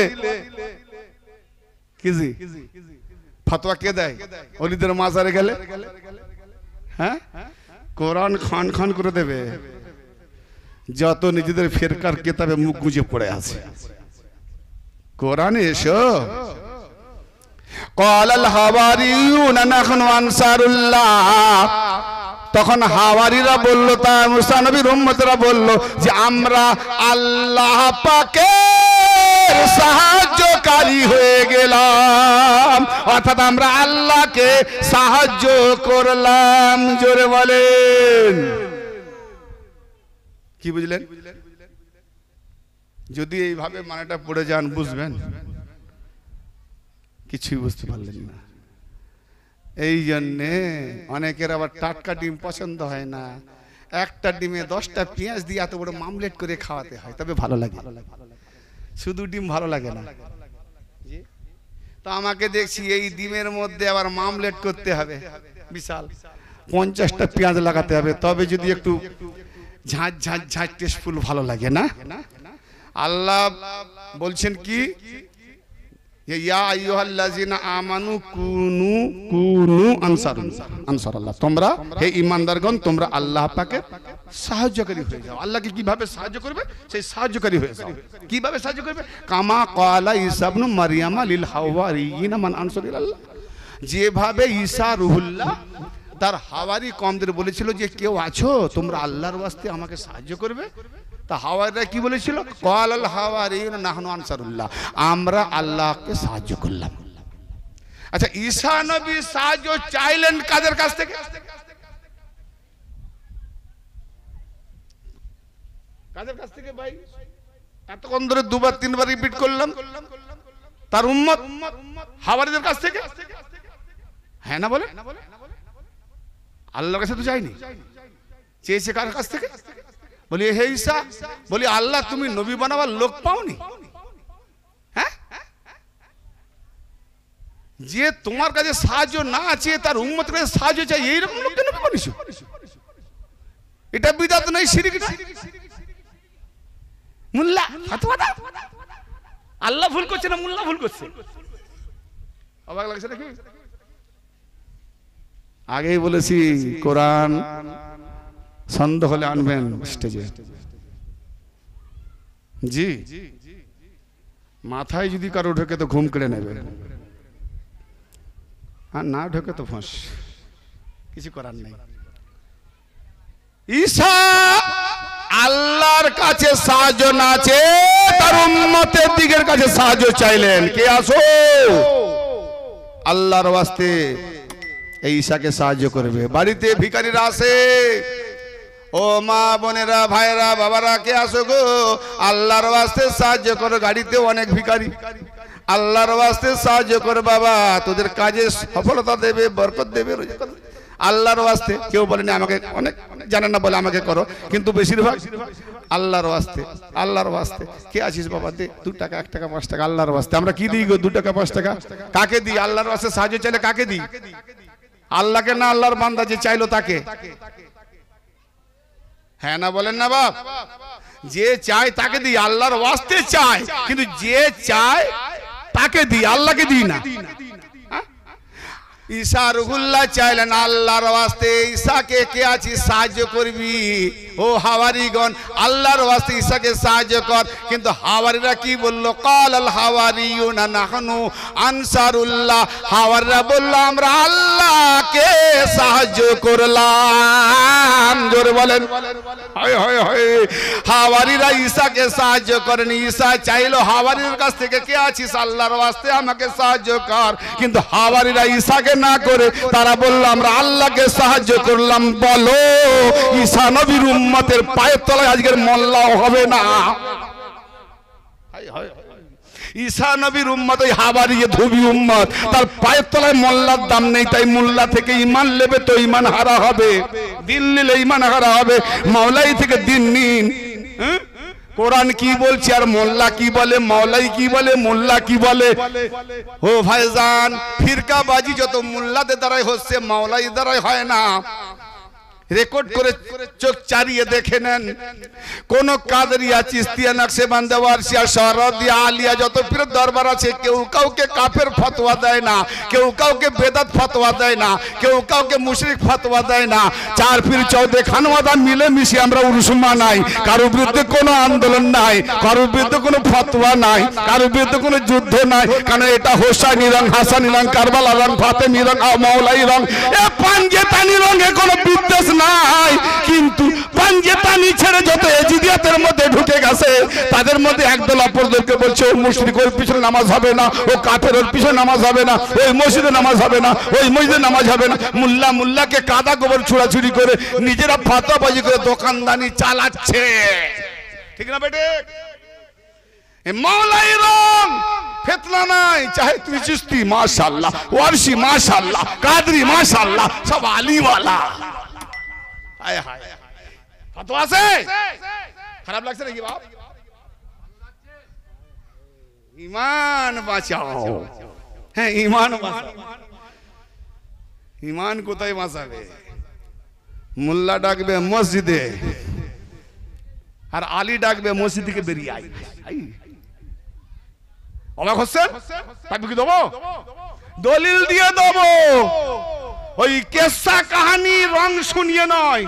কিজি ফতোয়া কে দেয়? ওলিদের মাজারে গেলে হ্যাঁ কোরআন খান খান করে দেবে। যত নিজেদের ফেরকার কিতাবে মুখ গুজে পড়ে আছে, কোরআনে এসো ক্বালাল হাওয়ারিয়ুনা নাহনু আনসারুল্লাহ। তখন হাওয়ারিরা বলল, তার মুসা নবীর উম্মতরা বলল যে আমরা আল্লাহ পাকের সাহায্যকারী হয়ে গেলাম, অর্থাৎ আমরা আল্লাহকে সাহায্য করলাম। জোরে বলেন, কি বুঝলেন? যদি এইভাবে মানেটা পড়ে যান বুঝবেন, কিছুই বুঝতে পারলেন না। এই জন্যে অনেকের আবার টাটকা ডিম পছন্দ হয় না, একটা ডিমে 10টা পেঁয়াজ দিয়ে এত বড় মামলেট করে খাওয়াতে হয়, তবে ভালো লাগে। শুধু ডিম ভালো লাগে না। তো আমাকে দেখছি এই ডিমের মধ্যে আবার মামলেট করতে হবে, বিশাল 50টা পেঁয়াজ লাগাতে হবে, তবে যদি একটু ঝাঁঝ ঝাঁঝ ঝাঁঝ টেস্টফুল ভালো লাগে না। আল্লাহ বলছেন কি, ইয়া আইয়ুহাল্লাযিনা আমানু কুনু আনসারাল্লাহ, তোমরা হে ঈমানদারগণ তোমরা আল্লাহ পাকের সাহায্যকারী হয়ে যাও। আল্লাহকে কিভাবে সাহায্য করবে, সেই সাহায্যকারী হয়ে যাও। কিভাবে সাহায্য করবে? কামা ক্বালা ঈসা ইবনু মারইয়াম লিল হাওয়ারিয়িনা মান আনসারিল্লাহ, যেভাবে ঈসা রুহুল্লাহ তার হাওয়ারি কওমদের বলেছিল যে কেউ আছো তোমরা আল্লাহর ওয়াস্তে আমাকে সাহায্য করবে। তা হাওয়ারিরা কি বলেছিল? ক্বালাল হাওয়ারিয়ুনা নাহনু আনসারুল্লাহ, আমরা আল্লাহকে সাহায্য করলাম। আচ্ছা, ঈসা নবী সাহায্য চাইলেন কাদের কাছ থেকে? কাদের কাছ থেকে ভাই? এতক্ষণ ধরে দুবার তিনবার রিপিট করলাম, তার উম্মত হাওয়ারিদের কাছ থেকে। হ্যাঁ না বলে? আল্লাহর কাছে তো চাইনি, চেয়েছে কার কাছ থেকে? বলি হে ঈসা, বলি আল্লাহ তুমি নবী বানাবার লোক পাওনি? হ্যাঁ, যে তোমার কাছে সাহায্য না আছে তার উম্মতের কাছে সাহায্য চাই, এইরকম লোককে নবী বানিয়েছো? এটা বিদআত নয়, শিরক। মুল্লা ফতোয়া দাও, আল্লাহ ভুল করছে না মুল্লা ভুল করছে? অবাক লাগছে নাকি? আগেই বলেছি কোরআন সন্দেহ হলে আনবেন স্টেজে। জি, মাথায় যদি কারো ঢোকে তো ঘুম কেড়ে নেবে, আর না ঢোকে তো ফাঁস, কিছু করার নেই। ঈসা আল্লাহর কাছে সাহায্য না চেয়ে তার উম্মতের দিকের কাছে সাহায্য চাইলেন। কে আসো আল্লাহর ওয়াস্তে এই ঈসাকে সাহায্য করবে। বাড়িতে ভিখারিরা আসে, ও মা বোনেরা, ভাইরা, বাবারা, কে আসো গো, আল্লাহর ওয়াস্তে সাহায্য করো। গাড়িতে অনেক ভিখারি, আল্লাহর ওয়াস্তে সাহায্য করো বাবা, তোদের কাজে সফলতা দেবে, বরকত দেবে, আল্লাহর ওয়াস্তে। কেউ বলেনি আমাকে, অনেক জানে না বলে আমাকে করো, কিন্তু বেশিরভাগ আল্লাহর ওয়াস্তে। আল্লাহর ওয়াস্তে কে আছিস বাবা, দে 2 টাকা, 1 টাকা, 5 টাকা। আল্লাহর ওয়াস্তে আমরা কি দিই গো? 2 টাকা 5 টাকা কাকে দিই? আল্লাহর ওয়াস্তে সাহায্য চাইলে কাকে দিই? আল্লাহকে না, আল্লাহর বান্দা যে চাইলো তাকে। হ্যাঁ না বলেন না বাপ? যে চায় তাকে দিই, আল্লাহর ওয়াস্তে চায়, কিন্তু যে চায় তাকে দিই, আল্লাহকে দিই না। ঈসা রুহুল্লাহ চাইলেন আল্লাহর ওয়াস্তে ঈসাকে কে আছিস সাহায্য করবি, ও হাওয়ারিগণ আল্লাহর ওয়াস্তে ঈসাকে সাহায্য কর। কিন্তু হাওয়ারিরা কি বলল? ক্বালাল হাওয়ারিয়ুনা নাহনু আনসারুল্লাহ, হাওয়ারিরা বলল আমরা আল্লাহকে সাহায্য করলাম। জোরে বলেন হায় হায় হায়। হাওয়ারিরা ঈসাকে সাহায্য করেন। ঈসা চাইলো হাওয়ারির কাছ থেকে কে আছিস আল্লাহর ওয়াস্তে আমাকে সাহায্য কর, কিন্তু হাওয়ারিরা ঈসাকে না করে তারা বলল আমরা আল্লাহকে সাহায্য করলাম। বলো ঈসা নবীর উম্মতের পায়ের তলায় আজকের মোল্লাও হবে না। ঈসা নবীর উম্মত ওই হাওয়ারি ধুবি উম্মত, তার পায়ের তলায় মোল্লার দাম নেই। তাই মোল্লা থেকে ঈমান নেবে তো ঈমান হারা হবে, দিন নিলে ঈমান হারা হবে। মাওলাই থেকে দিন নিন। কোরআন কি বলছে আর মোল্লা কি বলে, মাওলাই কি বলে, মোল্লা কি বলে? ও ভাইজান, ফিরকাবাজি যত মোল্লাদের দ্বারাই হচ্ছে, মাওলাই দ্বারাই হয় না। রেকর্ড করে চোখ চারিয়ে দেখে নেন, কোন কাদরিয়া, চিস্তিয়া, নকশবন্দ, ওয়ারসিয়া, শহরদিয়া, আলিয়া যত পীর দরবার আছে কেউ কাউকে কাফের ফতোয়া দেয় না, কেউ কাউকে বেদাত ফতোয়া দেয় না, কেউ কাউকে মুশরিক ফতোয়া দেয় না। চার পীর চৌধে খানওয়াদা মিলে মিশে আমরা উরুস মানাই। কারোর বিরুদ্ধে কোনো আন্দোলন নাই, কারোর বিরুদ্ধে কোনো ফতোয়া নাই, কারোর বিরুদ্ধে কোনো যুদ্ধ নাই। কারণ এটা হোসাইনি রং, হাসানি রং, কারবালা রং, ফাতেমি রং, মাওলাই রং, এ পাঞ্জেতানি রঙে কোনো বিদ্বেষ নাই। কিন্তু পাঞ্জেতানি ছেড়ে যত এজিদিয়াতের মধ্যে ঢুকে গেছে তাদের মধ্যে একদল অপরদলকে বলছে ও মুশরিক, ওর পিছনে নামাজ হবে না, ও কাফের, ওর পিছনে নামাজ হবে না, ওই মসজিদে নামাজ হবে না, ওই মসজিদে নামাজ হবে না। মুল্লাকে কাদা গোবর ছুড়াছুড়ি করে নিজেরা ফাতোয়াবাজি করে দোকানদানি চালাচ্ছে, ঠিক না বেটে? মাওলাই রং ফিতনা নাই, চাহে তুমি চিশতি মাশাআল্লাহ, ওয়ারসি মাশাআল্লাহ, কাদরি মাশাআল্লাহ, সব আলিওয়ালা। হায় হায়, ফতোয়া আছে? খারাপ লাগছে নাকি বাপ? ঈমান বাঁচাও। হ্যাঁ, ঈমান বাঁচাও। ঈমান কোথায় বাঁচাবে? মোল্লা ডাকবে মসজিদে আর আলী ডাকবে মসজিদ থেকে বেরিয়ে আই। অবাক হচ্ছেন? তাকে কি দেবো? দলিল দিয়ে দেবো, ওই কেসা কাহানি রং শুনিয়ে নয়।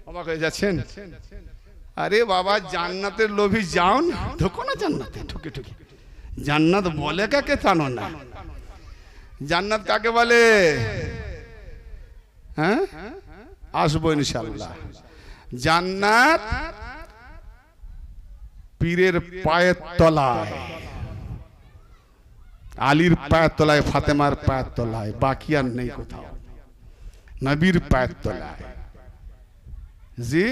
অবাক হয়ে যাচ্ছেন? আরে বাবা, জান্নাতের লোভী যাও না, ঢোকো না জান্নাতে, ঠুকে ঠুকে। জান্নাত বলে কাকে জানো না? জান্নাত কাকে বলে? হ্যাঁ, আসবো ইনশাআল্লাহ। জান্নাত পীরের পায়ের তলায়, আলীর পায়ের তলায়, ফাতেমার পায়ের তলায়, বাকি আর নেই কোথাও। নবীর পায়ের তলায়, জি।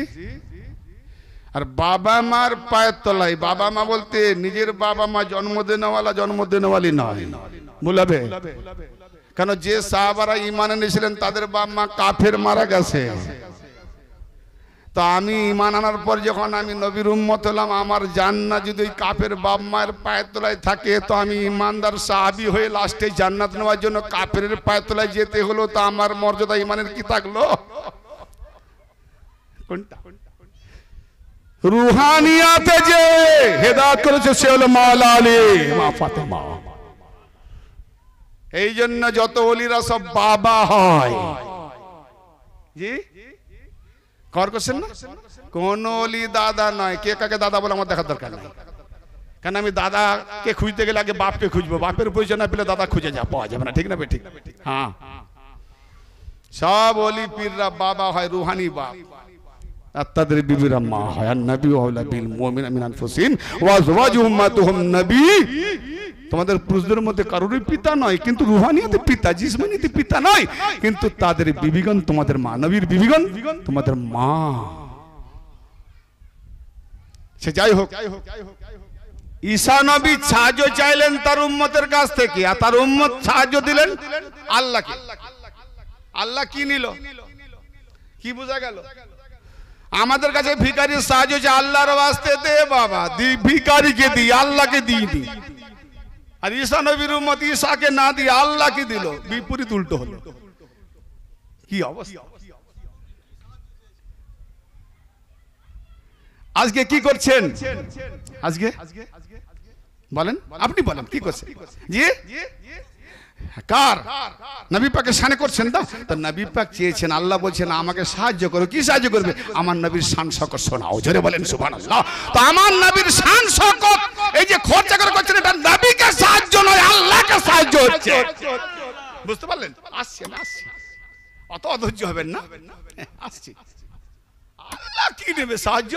আর বাবা মার পায়ের তলায়। বাবা মা বলতে নিজের বাবা মা জন্মদিনওয়ালি নয়, বুঝাবে? কেন যে সাহাবারা ঈমান এনেছিলেন তাদের বাবা মা কাফের মারা গেছে। তো আমি ঈমান আনার পর যখন আমি নবীর উম্মত হলাম, আমার জান্নাত যদি ওই কাফের বাপ মায়ের পায়ের তলায় থাকে, তো আমি ঈমানদার সাহাবী হয়ে লাস্টে জান্নাত নেওয়ার জন্য কাফের পায়ের তলায় যেতে হলো, তো আমার মর্যাদা ঈমানের কি থাকলো? কোনটা? রুহানিয়াতে যে হেদায়েত করেছে সে হলো মাওলা আলী, মা ফাতেমা। এই জন্য যত ওলিরা সব বাবা হয়। জি, কর করছেন না? কোন ওলি দাদা নয়। কে কাকে দাদা বলে আমার দেখার দরকার নেই। কেন আমি দাদাকে খুঁজতে গেলে আগে বাপকে খুঁজবো, বাপের পরিচয় না পেলে দাদা খুঁজে পাওয়া যাবে না, ঠিক না? ঠিক। হ্যাঁ, সব ওলি পীররা বাবা হয়, রুহানি বাপ। আর তাদের বিবিরা মা হয়। আর নবী আউলা বিল মুমিনিনা মিন আনফুসিহিম ওয়া আজওয়াজুহুম উম্মাতুহুম। নবী তোমাদের পুরুষদের মধ্যে কারোরই পিতা নয়, কিন্তু রুহানিয়াতে পিতা, জিসমানিতে পিতা নয়, কিন্তু তাদের বিবিগণ তোমাদের মা। নবীর বিবিগণ তোমাদের মা। সে যাই হোক, ঈসা নবী সাহায্য চাইলেন তার উম্মতের কাছ থেকে, আর তার উম্মত সাহায্য দিলেন আল্লাহকে। আল্লাহ কি নিল? কি বোঝা গেল? আমাদের কাছে ভিখারির সাহায্য চাই, আল্লাহর ওয়াস্তে দে বাবা, দি ভিখারিকে দি, আল্লাহকে দিইনি। আর ঈসা নবীর উম্মত ঈসাকে না দিয়ে আল্লাহকে দিল, বিপরীত উল্টো হলো। কি অবস্থা? আজকে কি করছেন? আজকে বলেন, আপনি বলেন কি করছেন? জি, কার? নবী পাকের শানে করছেন তো। তো নবী পাক চেয়েছেন, আল্লাহ বলছেন আমাকে সাহায্য করো। কি সাহায্য করবে? আমার নবীর শান শকত শোনাও। জোরে বলেন সুবহানাল্লাহ। তো আমার নবীর শান শকত এই যে খরচা করে করছেন, এটা নবীকে সাহায্য নয়, আল্লাহকে সাহায্য হচ্ছে। বুঝতে পারলেন? আসছি অত অধৈর্য হবেন না, আসছি। আল্লাহ কি নেবে সাহায্য?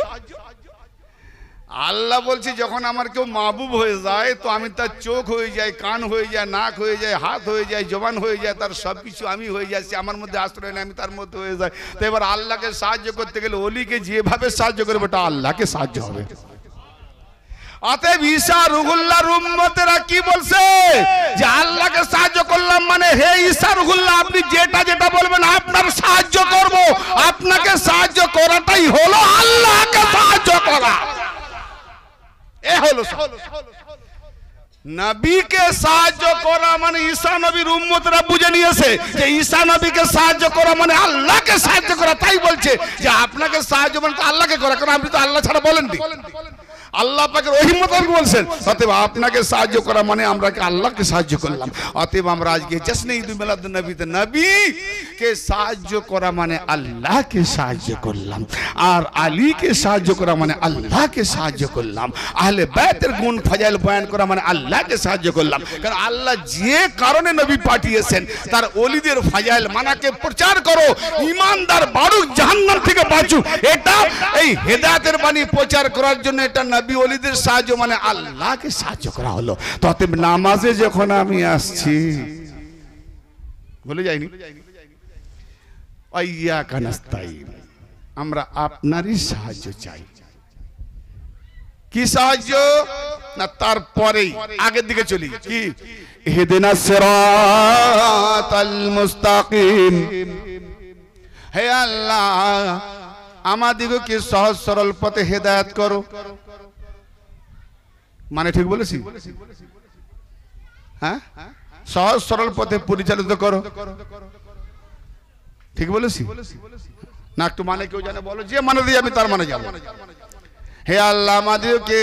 আল্লাহ বলছে যখন আমার কেউ মাহবুব হয়ে যায় তো আমি তার চোখ হয়ে যাই, কান হয়ে যায়, নাক হয়ে যায়, হাত হয়ে যায়, জবান হয়ে যায়, তার সব কিছু আমি হয়ে যাচ্ছি। আমার মধ্যে আশ্রয় নেই, আমি তার মধ্যে হয়ে যাই। তো এবার আল্লাহকে সাহায্য করতে গেলে ওলিকে যেভাবে সাহায্য করবে ওটা আল্লাহকে সাহায্য হবে। অতএব ঈসা রুহুল্লাহর উম্মতেরা কি বলছে যে আল্লাহকে সাহায্য করলাম মানে হে ঈসা রুহুল্লাহ আপনি যেটা যেটা বলবেন আপনার সাহায্য করব। আপনাকে সাহায্য করাটাই হলো আল্লাহকে সাহায্য করা। এ হলো নবীকে সাহায্য করা মানে ঈসা নবীর উম্মতরা বুঝে নিয়েছে যে ঈসা নবীকে সাহায্য করা মানে আল্লাহকে সাহায্য করা। তাই বলছে যে আপনাকে সাহায্য মানে আল্লাহকে করা, কারণ আপনি তো আল্লাহ ছাড়া বলেননি। আল্লাহ পাকের রহিমত বলছেন অতএব আপনাকে সাহায্য করা মানে আমরা আল্লাহকে সাহায্য করলাম। অতএব আমরা আজকে জশ্নে ঈদ মিলাদুন নবীতে নবীকে সাহায্য করা মানে আল্লাহকে সাহায্য করলাম, আর আলীকে সাহায্য করা মানে আল্লাহকে সাহায্য করলাম, আহলে বাইতের গুণ ফাজাইল বয়ান করা মানে আল্লাহকে সাহায্য করলাম। কারণ আল্লাহ যে কারণে নবী পাঠিয়েছেন তার ওলিদের ফাজাইল মানাকে প্রচার করো, ঈমানদার বাড়ুক, জাহান্নাম থেকে বাঁচুক, এটা এই হেদায়েতের বাণী প্রচার করার জন্য এটা নবী ওলিদের সাহায্য মানে আল্লাহকে সাহায্য করা হলো। তবে নামাজে যখন আমি আসছি বলে যাইনি ইয়াকা নাস্তাইন, আমরা আপনারই সাহায্য চাই। কি সাহায্য না তারপরেই আগের দিকে চলি কি ইহদিনাস সিরাতাল মুস্তাকিম। হে আল্লাহ আমাদিগকে সহজ সরল পথে হেদায়েত করো। মানে ঠিক বলেছি? হ্যাঁ, সহজ সরল পথে পরিচালিত করো। ঠিক বলেছি না? একটু মানে কেউ জানে বলো, যে মানে দিয়ে আমি তার মানে যাবো। হে আল্লাহ আমাদেরকে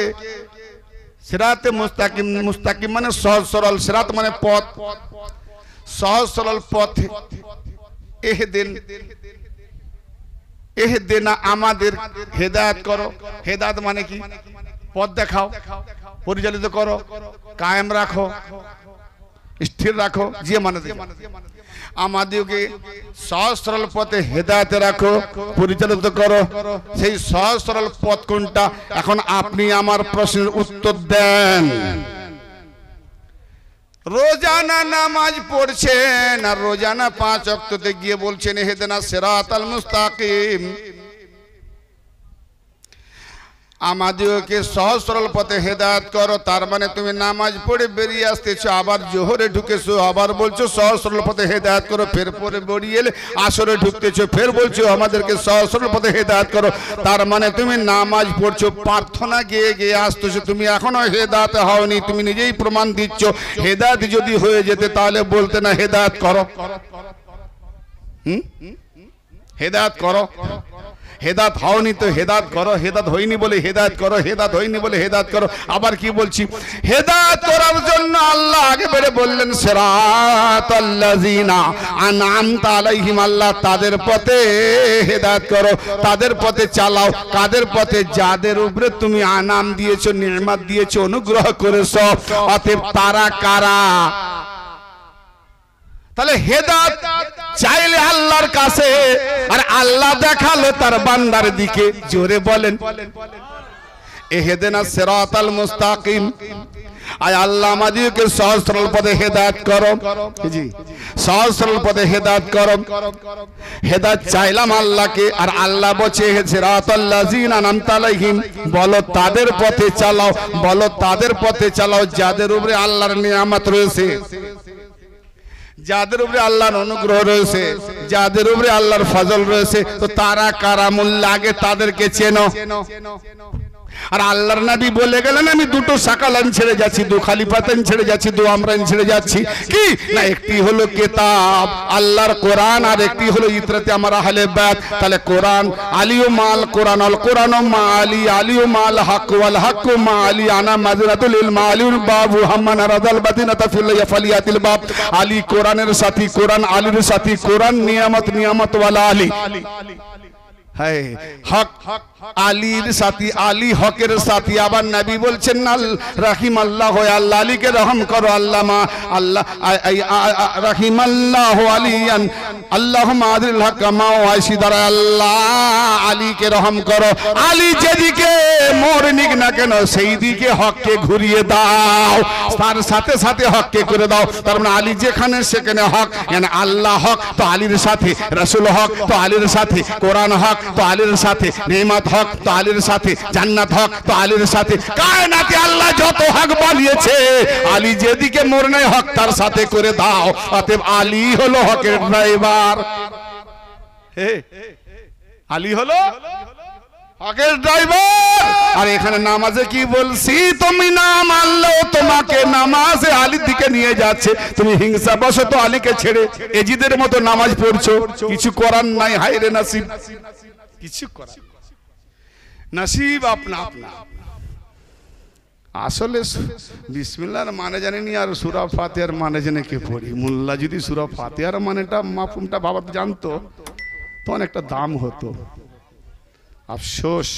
সিরাতে মুস্তাকিম, মুস্তাকিম মানে সহজ সরল, সিরাত মানে পথ, সহজ সরল পথ। এহদিনা আমাদের হেদায়েত করো। হেদায়েত মানে কি? পথ দেখাও, পরিচালিত করো, কায়েম রাখো, স্থির রাখো, যে মানে আমাদেরকে সহজ সরল পথে হেদায়েতে রাখো, পরিচালিত করো। সেই সহজ সরল পথ কোনটা? এখন আপনি আমার প্রশ্নের উত্তর দেন। রোজানা নামাজ পড়ছেন আর রোজানা 5 ওয়াক্ততে গিয়ে বলছেন ইহদিনাস সিরাতাল মুস্তাকিম, আমাদেরকে সহজ সরল পথে হেদায়েত করো। তার মানে তুমি নামাজ পড়ে বেরিয়ে আসতেছো, আবার জোহরে ঢুকেছো, আবার বলছো সহজ সরল পথে হেদায়েত করো, ফের পরে বেরিয়ে এলে আসরে ঢুকতেছো, ফের বলছো আমাদেরকে সহজ সরল পথে হেদায়েত করো। তার মানে তুমি নামাজ পড়ছো, প্রার্থনা গিয়ে গিয়ে আসতেছো, তুমি এখনো হেদায়েত হওনি। তুমি নিজেই প্রমাণ দিচ্ছ। হেদায়েত যদি হয়ে যেতে তাহলে বলতে না হেদায়েত করো। হেদায়েত করো, হেদায়েত হওনি তো হেদায়েত করো, হেদায়েত হয়নি বলে হেদায়েত করো, হেদায়েত হয়নি বলে হেদায়েত করো। আবার কি বলছি? হেদায়েত করার জন্য আল্লাহ আগে বেড়ে বললেন সিরাতাল্লাযিনা আনআমতা আলাইহিম, আল্লাহ তাদের পথে হেদায়েত করো, তাদের পথে চালাও। কাদের পথে? যাদের উপরে তুমি আনাম দিয়েছো, নিয়ামত দিয়েছো, অনুগ্রহ করেছো। অতএব তারা কারা? তাহলে হেদায়েত চাইলে আল্লাহর কাছে, আর আল্লাহ দেখালো তার বান্দার দিকে। জোরে বলেন ইহদিনাস সিরাতাল মুস্তাকিম। আয় আল্লাহ আমাদেরকে সহজ সরল পথে হেদায়েত করো। জি, সহজ সরল পথে হেদায়েত করো। হেদায়েত চাইলাম আল্লাহকে, আর আল্লাহ বলছে সিরাতাল্লাযিনা আনআমতা আলাইহিম, বলো তাদের পথে চালাও, বলো তাদের পথে চালাও যাদের উপরে আল্লাহর নিয়ামত রয়েছে, যাদের উপরে আল্লাহর অনুগ্রহ রয়েছে, যাদের উপরে আল্লাহর ফজল রয়েছে। তো তারা কারা? মোল্লা আগে তাদেরকে চেনো। আর আল্লাহর নবী বলে গেলেন আমি দুটো সাকালান ছেড়ে যাচ্ছি, দু খালিফাতান ছেড়ে যাচ্ছি, দু আমরান ছেড়ে যাচ্ছি। কি না, একটি হলো কিতাব আল্লাহর কোরআন, আর একটি হলো ইতরাতে আমার আহলে বাইত। তাহলে কোরআন আলিও মাল কোরআন, আল কোরআন মা আলী, আলিও মাল হক ওয়াল হক মা আলী, আনা মাযরাতুল ইলম আলিউল বাবু হাম্মান রাদাল বাদিনাতা ফিল ফালিয়াতিল বাব। আলী কোরআনের সাথী, কোরআন আলীর সাথী, কোরআন নিয়ামত, নিয়ামত ওয়ালা আলী। হ্যাঁ, হক আলীর সাথী, আলী হকের সাথী। আবার নবী বলছেন রাহিমাল্লাহ, আল্লাহ আলীকে রহম করো, আল্লামা আল্লাহ রাহিমাল্লাহ আলিয়ান আল্লাহুম্মা আদিল হক মা ওয়াইসিদারা, আল্লাহ আলীকে রহম করো। আলী যেদিকে মোড় নিক না কেন সেই দিকে হককে ঘুরিয়ে দাও, তার সাথে সাথে হককে করে দাও। তার মানে আলী যেখানে সেখানে হক, মানে আল্লাহ হক তো আলীর সাথে, রাসূল হক তো আলীর সাথে, কোরআন হক তো আলীর সাথে, নেয়ামত হক তো আলীর সাথে, জান্নাত হক তো আলীর সাথে। কায়নাতে আল্লাহ যত হক বানিয়েছে, আলী যেদিকে মোড় নেয় হক তার সাথে করে দাও। অতএব আলী হলো হকের ড্রাইভার। আলী হলো হকের ড্রাইভার। আর এখানে নামাজে কি বলছি, তুমি না মানলেও তোমাকে নামাজে আলীর দিকে নিয়ে যাচ্ছে। তুমি হিংসা বশত আলীকে ছেড়ে এজিদের মতো নামাজ পড়ছো, কিছু করার নাই। হায় রে নসিব, কিছু করার নসিব আপনা আপনা। আসলে বিসমিল্লাহর মানে জানেনি, আর সূরা ফাতিহার মানে জেনে কে পড়ি। মোল্লা যদি সূরা ফাতিহার মানেটা মাফহুমটা বাবা জানতো তখন একটা দাম হতো। আফসোস